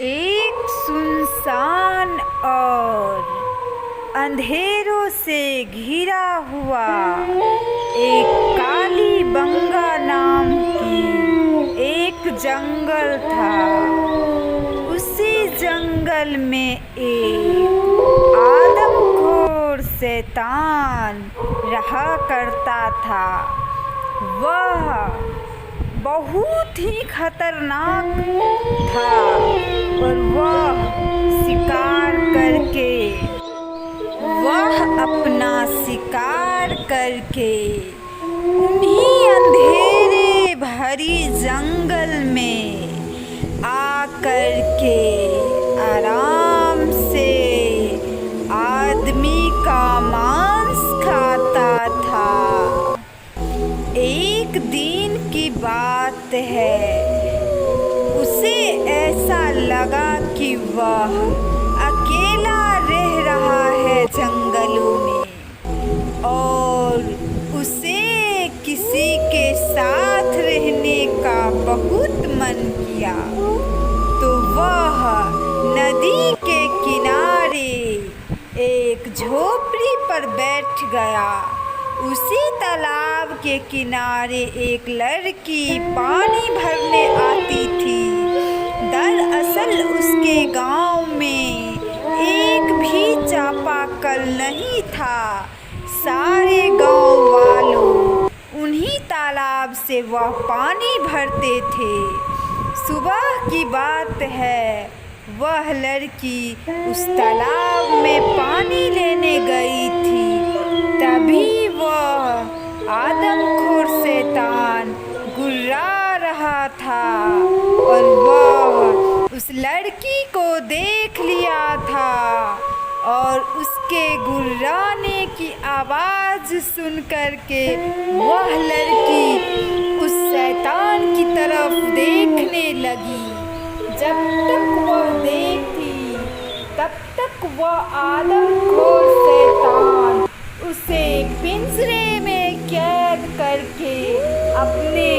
एक सुनसान और अंधेरों से घिरा हुआ एक काली बंगा नाम की एक जंगल था। उसी जंगल में एक आदमखोर शैतान रहा करता था। वह बहुत ही खतरनाक था और वह अपना शिकार करके उन्हीं अंधेरे भरी जंगल में आकर के आराम से आदमी का मांस खाता था। एक दिन की बात है, उसे ऐसा लगा कि वह अकेला रह रहा है जंगलों में और उसे किसी के साथ रहने का बहुत मन किया। तो वह नदी के किनारे एक झोपड़ी पर बैठ गया। उसी तालाब के किनारे एक लड़की पानी भरने आती थी। दरअसल उसके गांव में एक भी चापाकल नहीं था। सारे गांव वालों उन्हीं तालाब से वह पानी भरते थे। सुबह की बात है, वह लड़की उस तालाब में पानी लेने गई थी। तभी वह आदमखोर शैतान गुर्रा रहा था और वह उस लड़की को देख लिया था और उसके गुर्राने की आवाज़ सुन कर के वह लड़की उस शैतान की तरफ देखने लगी। जब तक वह देखती तब तक वह आदमखोर शैतान उसे पिंजरे में कैद करके अपने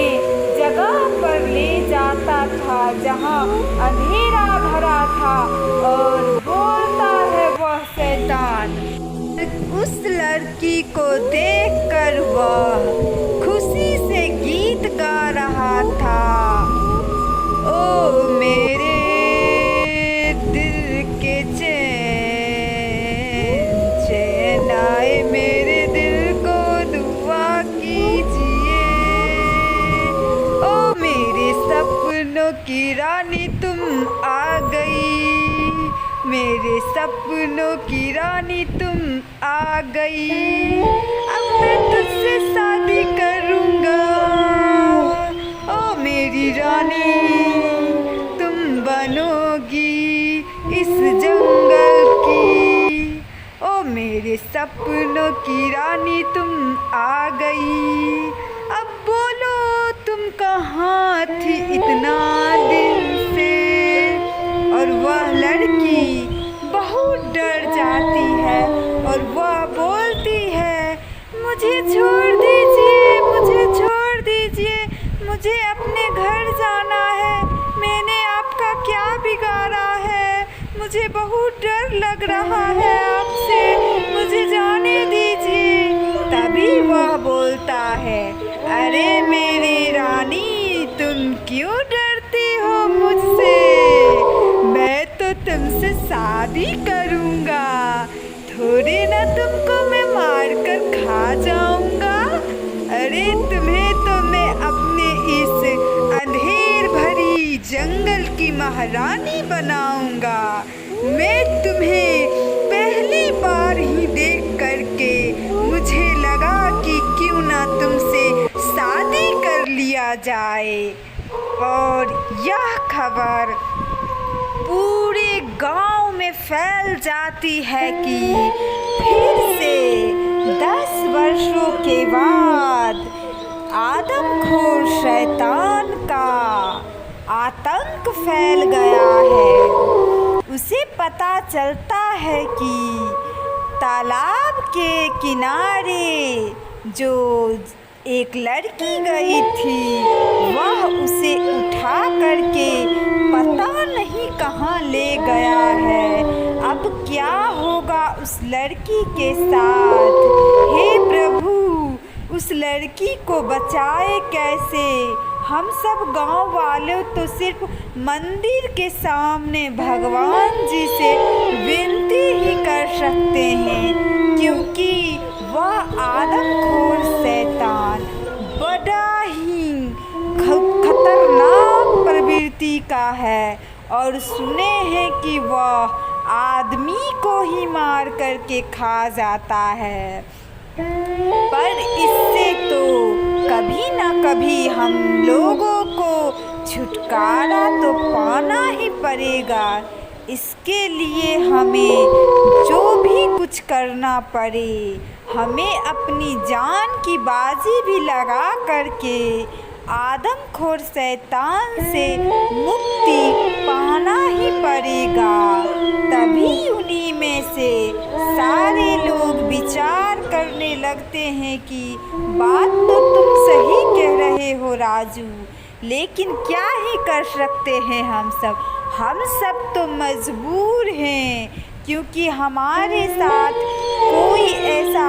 जगह पर ले जाता था जहाँ अंधेरा भरा था और बोलता है वह शैतान। उस लड़की को देखकर वह खुशी से गीत गा रहा था। ओ मेरे दिल के चैन आए, मेरे दिल को दुआ कीजिए। ओ मेरे सपनों की रानी तुम आ गई, मेरे सपनों की रानी तुम आ गई। अब मैं तुझसे शादी करूँगा। ओ मेरी रानी तुम बनोगी इस जंगल की। ओ मेरे सपनों की रानी तुम आ गई। अब बोलो तुम कहाँ थी इतना दिन से। और वह लड़की बहुत डर जाती है और वह बोलती है, मुझे छोड़ दीजिए, मुझे छोड़ दीजिए, मुझे अपने घर जाना है। मैंने आपका क्या बिगाड़ा है? मुझे बहुत डर लग रहा है आपसे, मुझे जाने दीजिए। तभी वह बोलता है, अरे मेरी रानी तुम क्यों डरती हो मुझसे? मैं तो तुमसे शादी करूँगा, थोड़ी ना तुमको मैं मार कर खा जाऊँगा। अरे तुम्हें तो मैं अपने इस अंधेर भरी जंगल की महारानी बनाऊँगा। मैं तुम्हें पहली बार ही देख करके मुझे लगा कि क्यों ना तुमसे शादी कर लिया जाए। और यह खबर पूरे गांव में फैल जाती है कि फिर से 10 वर्षों के बाद आदमखोर शैतान का आतंक फैल गया है। उसे पता चलता है कि तालाब के किनारे जो एक लड़की गई थी वह उसे उठा करके पता नहीं कहाँ लड़की के साथ। हे प्रभु, उस लड़की को बचाए कैसे? हम सब गांव वाले तो सिर्फ मंदिर के सामने भगवान जी से विनती ही कर सकते हैं, क्योंकि वह आदमखोर शैतान बड़ा ही खतरनाक प्रवृत्ति का है और सुने हैं कि वह आदमी को ही मार करके खा जाता है। पर इससे तो कभी ना कभी हम लोगों को छुटकारा तो पाना ही पड़ेगा। इसके लिए हमें जो भी कुछ करना पड़े, हमें अपनी जान की बाजी भी लगा करके आदमखोर शैतान से मुक्ति पाना ही पड़ेगा। तभी उन्हीं में से सारे लोग विचार करने लगते हैं कि बात तो तुम सही कह रहे हो राजू, लेकिन क्या ही कर सकते हैं हम सब तो मजबूर हैं, क्योंकि हमारे साथ कोई ऐसा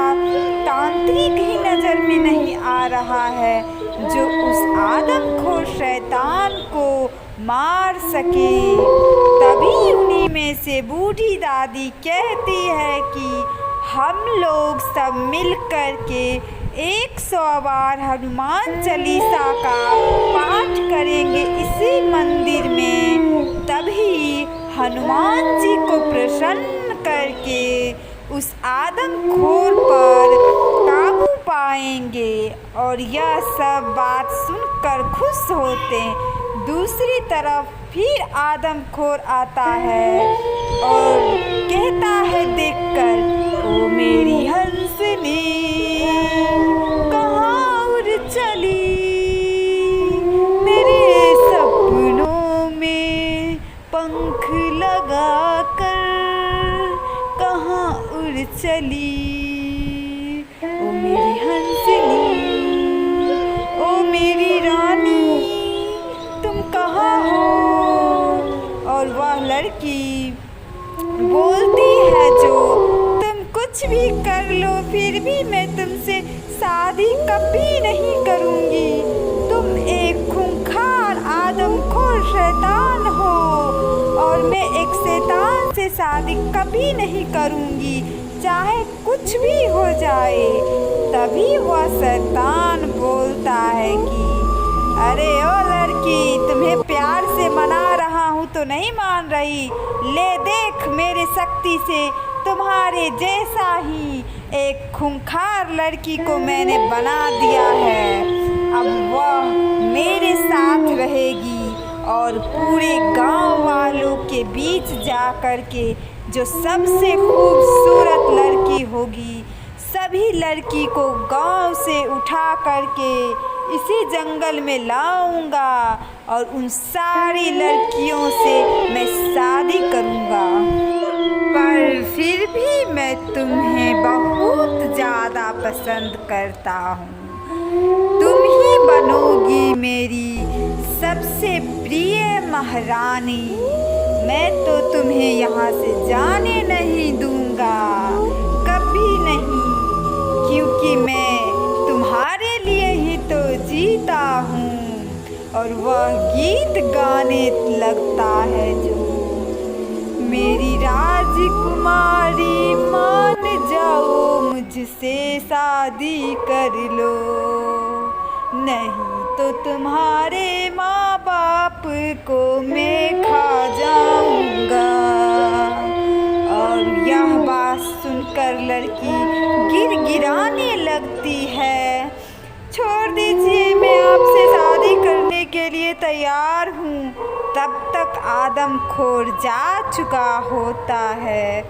तांत्रिक ही नज़र में नहीं आ रहा है जो उस आदमखोर शैतान को मार सके। तभी उन्हीं में से बूढ़ी दादी कहती है कि हम लोग सब मिल कर के 100 बार हनुमान चालीसा का पाठ करेंगे इसी मंदिर में। तभी हनुमान जी को प्रसन्न करके उस आदमखोर पर काबू पाएंगे। और यह सब बात सुनकर खुश होते हैं। दूसरी तरफ फिर आदमखोर आता है और कहता है देखकर, ओ मेरी हंसनी कहाँ उड़ चली, मेरे सपनों में पंख लगा कर कहाँ उड़ चली। ओ मेरी हंसनी, ओ मेरी रानी, तुम कहाँ हो? और वह लड़की बोलती है, जो तुम कुछ भी कर लो फिर भी मैं तुमसे शादी कभी नहीं करूँगी। तुम एक खूंखार आदमखोर शैतान हो और मैं एक शैतान से शादी कभी नहीं करूँगी, चाहे कुछ भी हो जाए। तभी वह शैतान बोलता है कि अरे ओ लड़की, तुम्हें प्यार से मना रहा हूँ तो नहीं मान रही। ले देख, मेरे शक्ति से तुम्हारे जैसा ही एक खूंखार लड़की को मैंने बना दिया है। अब वह मेरे साथ रहेगी और पूरे गांव वालों के बीच जा कर के जो सबसे खूबसूरत लड़की होगी, सभी लड़की को गांव से उठा करके इसी जंगल में लाऊंगा और उन सारी लड़कियों से मैं शादी करूंगा। पर फिर भी मैं तुम्हें बहुत ज़्यादा पसंद करता हूँ। तुम ही बनोगी मेरी सबसे प्रिय महारानी। मैं तो तुम्हें यहाँ से जाने नहीं दूंगा, कभी नहीं, क्योंकि मैं तुम्हारे लिए ही तो जीता हूँ। और वह गीत गाने लगता है, जो मेरी राजकुमारी मान जाओ, मुझसे शादी कर लो, नहीं तो तुम्हारे माँ बाप को मैं खा जाऊंगा। और यह बात सुनकर लड़की गिड़गिड़ाने लगती है। छोड़ दीजिए, मैं आपसे शादी करने के लिए तैयार हूँ। तब तक आदमखोर जा चुका होता है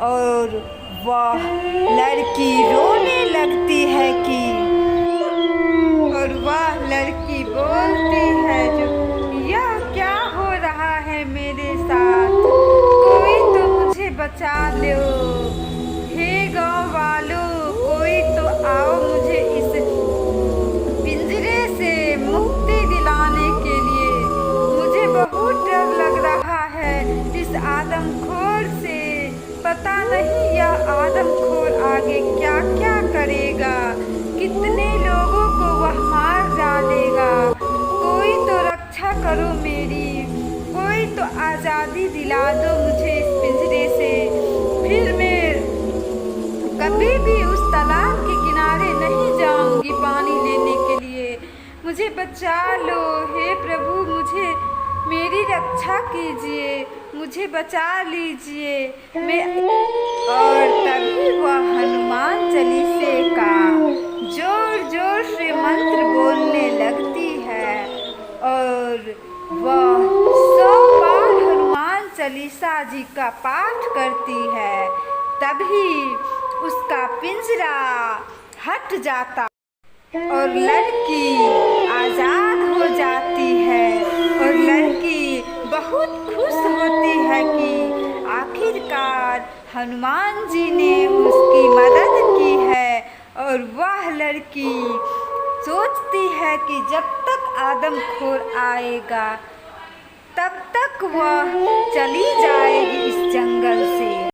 और वह लड़की रोने लगती है कि, और वह लड़की बोलती है, जो यह क्या हो रहा है मेरे साथ, कोई तो मुझे बचा लो। हे गाँव वालों, कोई तो आओ मुझे इस पिंजरे से मुक्ति दिलाने के लिए। मुझे बहुत डर लग रहा है इस आदमखोर से। पता नहीं यह आदमखोर आगे क्या क्या करेगा, कितने लोगों को वह मार डालेगा। कोई तो रक्षा करो मेरी, कोई तो आज़ादी दिला दो मुझे इस पिंजरे से। फिर मैं कभी भी उस तालाब के किनारे नहीं जाऊंगी पानी लेने के लिए। मुझे बचा लो हे प्रभु, मुझे मेरी रक्षा कीजिए, मुझे बचा लीजिए। मैं और तभी वह हनुमान चालीसे का जोर जोर से मंत्र बोलने लगती है और वह 100 बार हनुमान चालीसा जी का पाठ करती है। तभी उसका पिंजरा हट जाता और लड़की आज़ाद हो जाती है और लड़की बहुत खुश होती है कि आखिरकार हनुमान जी ने उसकी मदद की है। और वह लड़की सोचती है कि जब तक आदमखोर आएगा तब तक वह चली जाएगी इस जंगल से।